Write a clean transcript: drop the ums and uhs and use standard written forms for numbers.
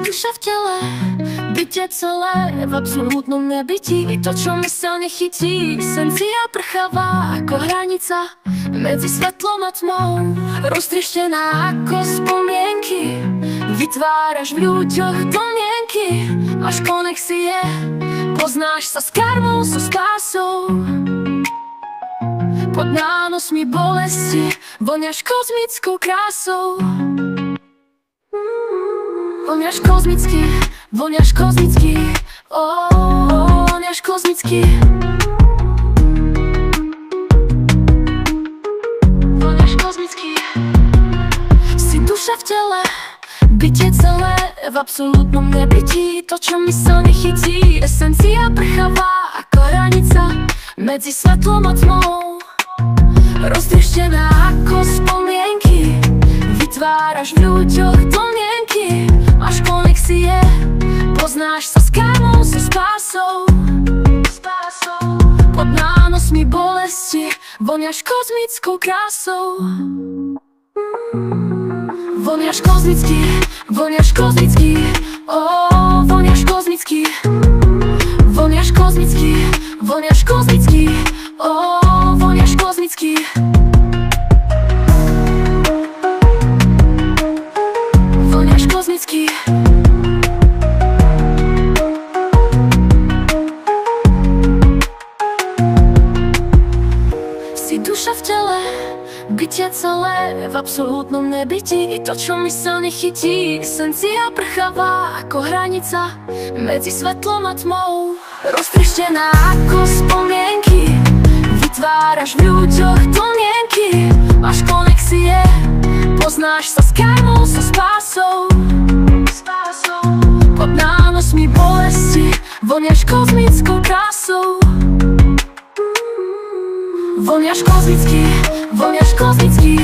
duša v tele, bytie celé v absolútnom nebytí. To, čo myseľ nechytí, esencia prchavá ako hranica medzi svetlom a tmou. Roztrieštená ako spomienky, vytváraš v ľuďoch domienky. Máš konexie, poznáš sa s karmou, so spásou. Pod nánosmi bolesti voňaš kozmickou krásou. Voňaš kozmicky, voňaš kozmicky, voňaš kozmicky. Voňaš kozmicky. Si duša v tele, bytie celé v absolútnom nebytí. To, čo myseľ nechytí, esencia prchavá ako hranica medzi svetlom a tmou. Roztrieštená ako spomienky, vytváraš v ľuďoch domienky. Máš konexie, poznáš sa s karmou, so spásou. Pod nánosmi bolesti voňaš kozmickou krásou. Voňaš kozmicky, voňaš kozmicky, voňaš kozmicky. Voňaš kozmicky, voňaš kozmicky, voňaš kozmicky. Voňaš kozmicky. Si duša v tele, bytie celé v absolútnom nebytí. To, čo myseľ nechytí, esencia prchavá ako hranica medzi svetlom a tmou. Roztrieštená ako spomienky, vytváraš v ľuďoch domienky. Máš konexie, poznáš sa s karmou, so spásou. Pod nánosmi bolesti voňaš kozmickou krásou. Voňaš kozmicky, voňaš kozmicky,